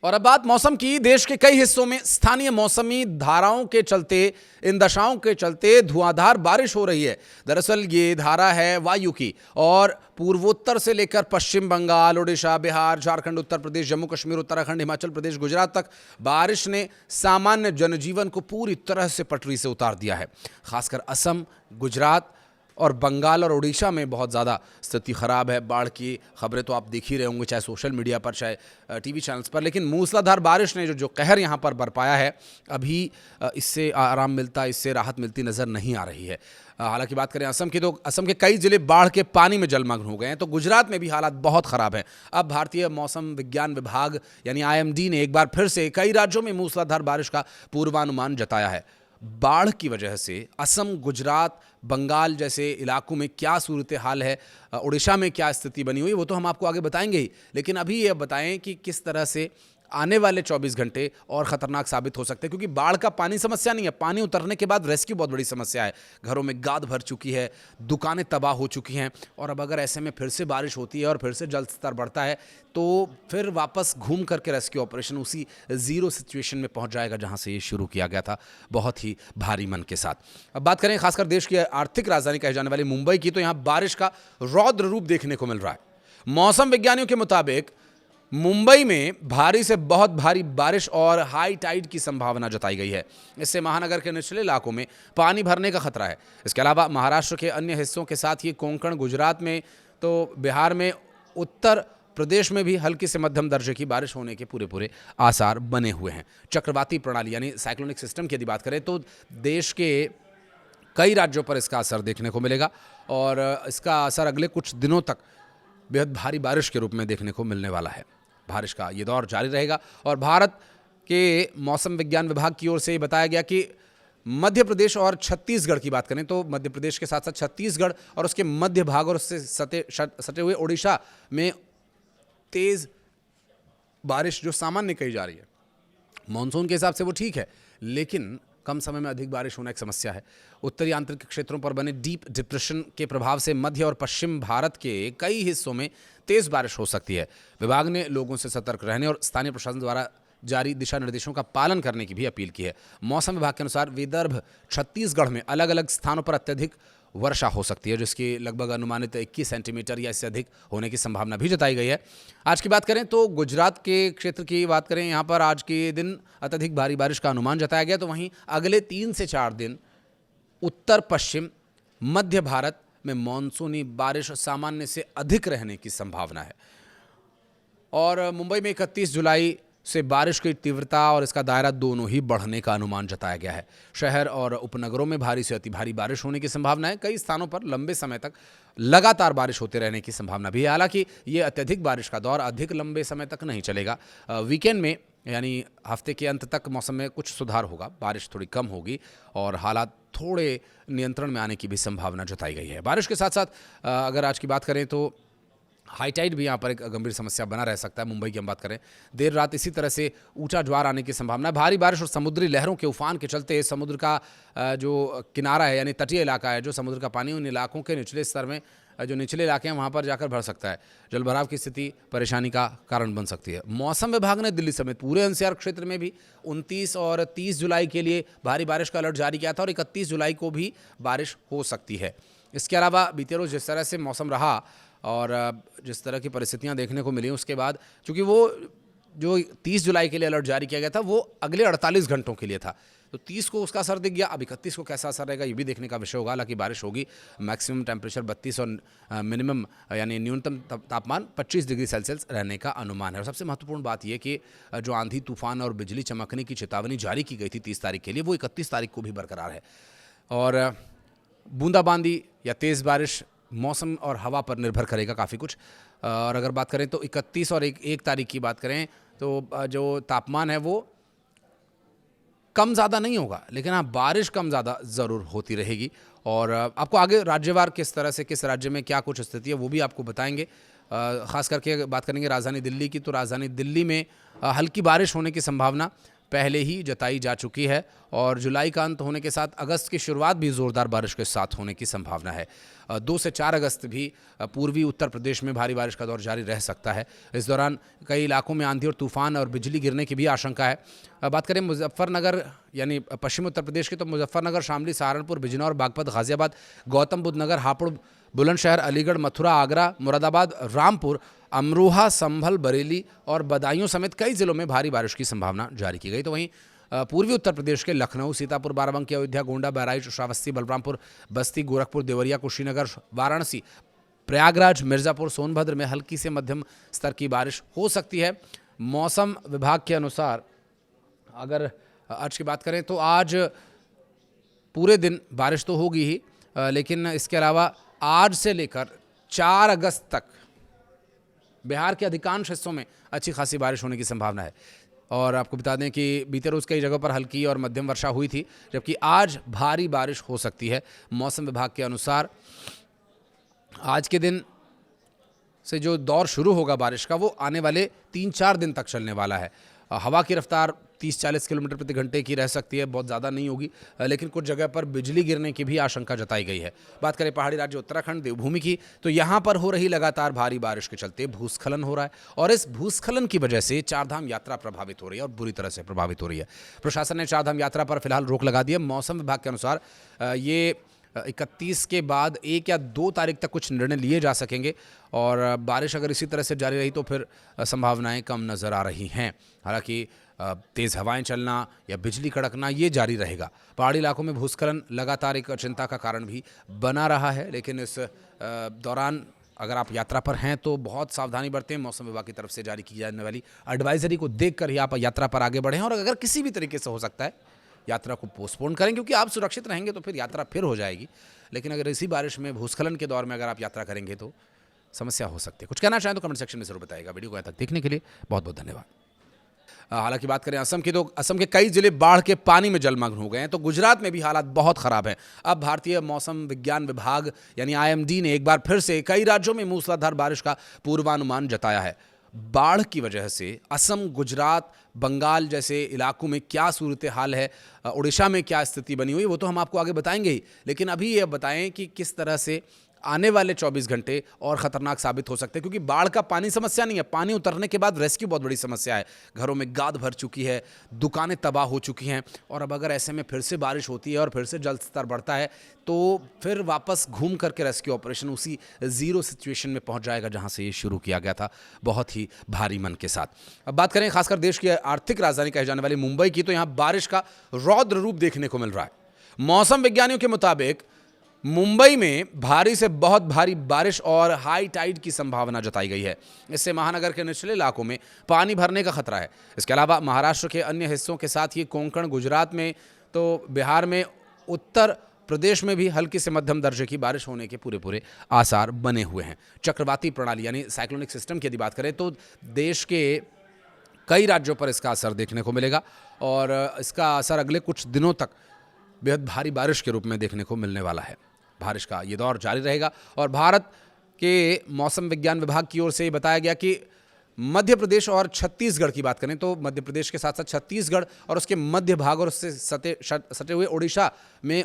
और अब बात मौसम की। देश के कई हिस्सों में स्थानीय मौसमी धाराओं के चलते, इन दशाओं के चलते धुआंधार बारिश हो रही है। दरअसल ये धारा है वायु की, और पूर्वोत्तर से लेकर पश्चिम बंगाल, उड़ीसा, बिहार, झारखंड, उत्तर प्रदेश, जम्मू कश्मीर, उत्तराखंड, हिमाचल प्रदेश, गुजरात तक बारिश ने सामान्य जनजीवन को पूरी तरह से पटरी से उतार दिया है। खासकर असम, गुजरात और बंगाल और उड़ीसा में बहुत ज़्यादा स्थिति ख़राब है। बाढ़ की खबरें तो आप देख ही रहे होंगे, चाहे सोशल मीडिया पर, चाहे टीवी चैनल्स पर। लेकिन मूसलाधार बारिश ने जो कहर यहाँ पर बरपाया है, अभी इससे आराम मिलता, इससे राहत मिलती नज़र नहीं आ रही है। हालांकि बात करें असम की, तो असम के कई ज़िले बाढ़ के पानी में जलमग्न हो गए हैं। तो गुजरात में भी हालात बहुत ख़राब हैं। अब भारतीय मौसम विज्ञान विभाग यानी IMD ने एक बार फिर से कई राज्यों में मूसलाधार बारिश का पूर्वानुमान जताया है। बाढ़ की वजह से असम, गुजरात, बंगाल जैसे इलाकों में क्या सूरत हाल है, उड़ीसा में क्या स्थिति बनी हुई, वो तो हम आपको आगे बताएंगे ही। लेकिन अभी ये बताएं कि किस तरह से आने वाले 24 घंटे और ख़तरनाक साबित हो सकते हैं, क्योंकि बाढ़ का पानी समस्या नहीं है, पानी उतरने के बाद रेस्क्यू बहुत बड़ी समस्या है। घरों में गाद भर चुकी है, दुकानें तबाह हो चुकी हैं, और अब अगर ऐसे में फिर से बारिश होती है और फिर से जल स्तर बढ़ता है, तो फिर वापस घूम करके रेस्क्यू ऑपरेशन उसी ज़ीरो सिचुएशन में पहुंच जाएगा जहां से ये शुरू किया गया था, बहुत ही भारी मन के साथ। अब बात करें खासकर देश की आर्थिक राजधानी कहे जाने वाली मुंबई की, तो यहाँ बारिश का रौद्र रूप देखने को मिल रहा है। मौसम विज्ञानियों के मुताबिक मुंबई में भारी से बहुत भारी बारिश और हाई टाइड की संभावना जताई गई है। इससे महानगर के निचले इलाकों में पानी भरने का खतरा है। इसके अलावा महाराष्ट्र के अन्य हिस्सों के साथ ही कोंकण, गुजरात में, तो बिहार में, उत्तर प्रदेश में भी हल्की से मध्यम दर्जे की बारिश होने के पूरे आसार बने हुए हैं। चक्रवाती प्रणाली यानी साइक्लोनिक सिस्टम की यदि बात करें, तो देश के कई राज्यों पर इसका असर देखने को मिलेगा, और इसका असर अगले कुछ दिनों तक बेहद भारी बारिश के रूप में देखने को मिलने वाला है। बारिश का ये दौर जारी रहेगा, और भारत के मौसम विज्ञान विभाग की ओर से ये बताया गया कि मध्य प्रदेश और छत्तीसगढ़ की बात करें, तो मध्य प्रदेश के साथ साथ छत्तीसगढ़ और उसके मध्य भाग और उससे सटे हुए उड़ीसा में तेज़ बारिश जो सामान्य कही जा रही है, मानसून के हिसाब से वो ठीक है, लेकिन कम समय में अधिक बारिश होना एक समस्या है। उत्तरी आंतरिक क्षेत्रों पर बने डीप डिप्रेशन के प्रभाव से मध्य और पश्चिम भारत के कई हिस्सों में तेज बारिश हो सकती है। विभाग ने लोगों से सतर्क रहने और स्थानीय प्रशासन द्वारा जारी दिशा निर्देशों का पालन करने की भी अपील की है। मौसम विभाग के अनुसार विदर्भ, छत्तीसगढ़ में अलग अलग स्थानों पर अत्यधिक वर्षा हो सकती है, जिसकी लगभग अनुमानित 21 सेंटीमीटर या इससे अधिक होने की संभावना भी जताई गई है। आज की बात करें तो गुजरात के क्षेत्र की बात करें, यहाँ पर आज के दिन अत्यधिक भारी बारिश का अनुमान जताया गया। तो वहीं अगले 3 से 4 दिन उत्तर पश्चिम मध्य भारत में मानसूनी बारिश सामान्य से अधिक रहने की संभावना है। और मुंबई में 31 जुलाई से बारिश की तीव्रता और इसका दायरा दोनों ही बढ़ने का अनुमान जताया गया है। शहर और उपनगरों में भारी से अति भारी बारिश होने की संभावना है। कई स्थानों पर लंबे समय तक लगातार बारिश होते रहने की संभावना भी है। हालांकि ये अत्यधिक बारिश का दौर अधिक लंबे समय तक नहीं चलेगा। वीकेंड में यानी हफ्ते के अंत तक मौसम में कुछ सुधार होगा, बारिश थोड़ी कम होगी और हालात थोड़े नियंत्रण में आने की भी संभावना जताई गई है। बारिश के साथ साथ अगर आज की बात करें तो हाई टाइड भी यहाँ पर एक गंभीर समस्या बना रह सकता है। मुंबई की हम बात करें, देर रात इसी तरह से ऊंचा ज्वार आने की संभावना है। भारी बारिश और समुद्री लहरों के उफान के चलते समुद्र का जो किनारा है यानी तटीय इलाका है, जो समुद्र का पानी, उन इलाकों के निचले स्तर में जो निचले इलाके हैं वहाँ पर जाकर भर सकता है। जलभराव की स्थिति परेशानी का कारण बन सकती है। मौसम विभाग ने दिल्ली समेत पूरे NCR क्षेत्र में भी 29 और 30 जुलाई के लिए भारी बारिश का अलर्ट जारी किया था, और 31 जुलाई को भी बारिश हो सकती है। इसके अलावा बीते रोज जिस तरह से मौसम रहा और जिस तरह की परिस्थितियां देखने को मिली, उसके बाद चूंकि वो जो 30 जुलाई के लिए अलर्ट जारी किया गया था वो अगले 48 घंटों के लिए था, तो 30 को उसका असर दिख गया। अब 31 को कैसा असर रहेगा ये भी देखने का विषय होगा। हालांकि बारिश होगी, मैक्सिमम टेम्परेचर 32 और मिनिमम यानी न्यूनतम तापमान 25 डिग्री सेल्सियस रहने का अनुमान है। और सबसे महत्वपूर्ण बात यह कि जो आंधी तूफान और बिजली चमकने की चेतावनी जारी की गई थी 30 तारीख के लिए, वो 31 तारीख को भी बरकरार है। और बूंदाबांदी या तेज़ बारिश मौसम और हवा पर निर्भर करेगा काफ़ी कुछ। और अगर बात करें तो 31 और 1 तारीख की बात करें तो जो तापमान है वो कम ज़्यादा नहीं होगा, लेकिन हाँ बारिश कम ज़्यादा ज़रूर होती रहेगी। और आपको आगे राज्यवार किस तरह से किस राज्य में क्या कुछ स्थिति है वो भी आपको बताएंगे। खास करके बात करेंगे राजधानी दिल्ली की, तो राजधानी दिल्ली में हल्की बारिश होने की संभावना, पहले ही जताई जा चुकी है और जुलाई का अंत होने के साथ अगस्त की शुरुआत भी ज़ोरदार बारिश के साथ होने की संभावना है। 2 से 4 अगस्त भी पूर्वी उत्तर प्रदेश में भारी बारिश का दौर जारी रह सकता है। इस दौरान कई इलाकों में आंधी और तूफान और बिजली गिरने की भी आशंका है। बात करें मुजफ्फरनगर यानी पश्चिम उत्तर प्रदेश की, तो मुजफ्फरनगर, शामली, सहारनपुर, बिजनौर, बागपत, गाजियाबाद, गौतम बुद्ध नगर, हापुड़, बुलंदशहर, अलीगढ़, मथुरा, आगरा, मुरादाबाद, रामपुर, अमरोहा, संभल, बरेली और बदायूं समेत कई जिलों में भारी बारिश की संभावना जारी की गई। तो वहीं पूर्वी उत्तर प्रदेश के लखनऊ, सीतापुर, बाराबंकी, अयोध्या, गोंडा, बहराइच, श्रावस्ती, बलरामपुर, बस्ती, गोरखपुर, देवरिया, कुशीनगर, वाराणसी, प्रयागराज, मिर्ज़ापुर, सोनभद्र में हल्की से मध्यम स्तर की बारिश हो सकती है। मौसम विभाग के अनुसार अगर आज की बात करें तो आज पूरे दिन बारिश तो होगी ही, लेकिन इसके अलावा आज से लेकर 4 अगस्त तक बिहार के अधिकांश हिस्सों में अच्छी खासी बारिश होने की संभावना है। और आपको बता दें कि बीते रोज़ कई जगहों पर हल्की और मध्यम वर्षा हुई थी, जबकि आज भारी बारिश हो सकती है। मौसम विभाग के अनुसार आज के दिन से जो दौर शुरू होगा बारिश का, वो आने वाले 3-4 दिन तक चलने वाला है। हवा की रफ्तार 30-40 किलोमीटर प्रति घंटे की रह सकती है, बहुत ज़्यादा नहीं होगी, लेकिन कुछ जगह पर बिजली गिरने की भी आशंका जताई गई है। बात करें पहाड़ी राज्य उत्तराखंड, देवभूमि की, तो यहाँ पर हो रही लगातार भारी बारिश के चलते भूस्खलन हो रहा है और इस भूस्खलन की वजह से चारधाम यात्रा प्रभावित हो रही है और बुरी तरह से प्रभावित हो रही है। प्रशासन ने चारधाम यात्रा पर फिलहाल रोक लगा दी है। मौसम विभाग के अनुसार ये 31 के बाद 1 या 2 तारीख तक कुछ निर्णय लिए जा सकेंगे और बारिश अगर इसी तरह से जारी रही तो फिर संभावनाएं कम नज़र आ रही हैं। हालांकि तेज़ हवाएं चलना या बिजली कड़कना ये जारी रहेगा। पहाड़ी इलाकों में भूस्खलन लगातार एक चिंता का कारण भी बना रहा है, लेकिन इस दौरान अगर आप यात्रा पर हैं तो बहुत सावधानी बरतें। मौसम विभाग की तरफ से जारी की जाने वाली एडवाइजरी को देखकर ही आप यात्रा पर आगे बढ़ें और अगर किसी भी तरीके से हो सकता है यात्रा को पोस्टपोन करें, क्योंकि आप सुरक्षित रहेंगे तो फिर यात्रा फिर हो जाएगी। लेकिन अगर इसी बारिश में भूस्खलन के दौर में अगर आप यात्रा करेंगे तो समस्या हो सकती है। कुछ कहना चाहें तो कमेंट सेक्शन में जरूर बताइएगा। वीडियो को यहाँ तक देखने के लिए बहुत बहुत धन्यवाद। हालांकि बात करें असम की, तो असम के कई जिले बाढ़ के पानी में जलमग्न हो गए हैं, तो गुजरात में भी हालात बहुत खराब हैं। अब भारतीय मौसम विज्ञान विभाग यानी IMD ने एक बार फिर से कई राज्यों में मूसलाधार बारिश का पूर्वानुमान जताया है। बाढ़ की वजह से असम, गुजरात, बंगाल जैसे इलाकों में क्या सूरत हाल है, उड़ीसा में क्या स्थिति बनी हुई, वो तो हम आपको आगे बताएंगे ही, लेकिन अभी ये बताएं कि किस तरह से आने वाले 24 घंटे और ख़तरनाक साबित हो सकते हैं। क्योंकि बाढ़ का पानी समस्या नहीं है, पानी उतरने के बाद रेस्क्यू बहुत बड़ी समस्या है। घरों में गाद भर चुकी है, दुकानें तबाह हो चुकी हैं और अब अगर ऐसे में फिर से बारिश होती है और फिर से जल स्तर बढ़ता है तो फिर वापस घूम करके रेस्क्यू ऑपरेशन उसी ज़ीरो सिचुएशन में पहुंच जाएगा जहां से ये शुरू किया गया था, बहुत ही भारी मन के साथ। अब बात करें खासकर देश की आर्थिक राजधानी कही जाने वाली मुंबई की, तो यहाँ बारिश का रौद्र रूप देखने को मिल रहा है। मौसम विज्ञानियों के मुताबिक मुंबई में भारी से बहुत भारी बारिश और हाई टाइड की संभावना जताई गई है। इससे महानगर के निचले इलाकों में पानी भरने का खतरा है। इसके अलावा महाराष्ट्र के अन्य हिस्सों के साथ ही कोंकण, गुजरात में, तो बिहार में, उत्तर प्रदेश में भी हल्की से मध्यम दर्जे की बारिश होने के पूरे आसार बने हुए हैं। चक्रवाती प्रणाली यानी साइक्लोनिक सिस्टम की यदि बात करें तो देश के कई राज्यों पर इसका असर देखने को मिलेगा और इसका असर अगले कुछ दिनों तक बेहद भारी बारिश के रूप में देखने को मिलने वाला है। बारिश का ये दौर जारी रहेगा और भारत के मौसम विज्ञान विभाग की ओर से बताया गया कि मध्य प्रदेश और छत्तीसगढ़ की बात करें तो मध्य प्रदेश के साथ साथ छत्तीसगढ़ और उसके मध्य भाग और उससे सटे हुए ओडिशा में